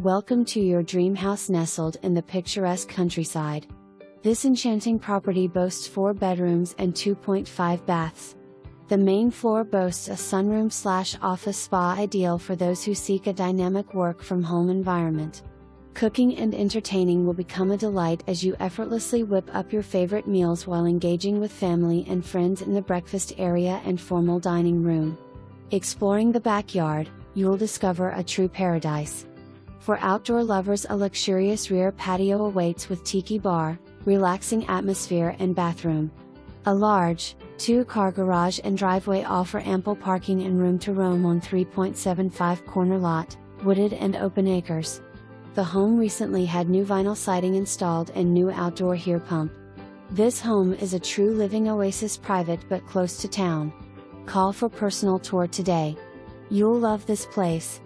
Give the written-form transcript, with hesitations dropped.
Welcome to your dream house nestled in the picturesque countryside. This enchanting property boasts 4 bedrooms and 2.5 baths. The main floor boasts a sunroom/office spa, ideal for those who seek a dynamic work-from-home environment. Cooking and entertaining will become a delight as you effortlessly whip up your favorite meals while engaging with family and friends in the breakfast area and formal dining room. Exploring the backyard, you'll discover a true paradise. For outdoor lovers, a luxurious rear patio awaits with tiki bar, relaxing atmosphere and bathroom. A large, 2-car garage and driveway offer ample parking and room to roam on 3.75 corner lot, wooded and open acres. The home recently had new vinyl siding installed and new outdoor heat pump. This home is a true living oasis, private but close to town. Call for personal tour today. You'll love this place.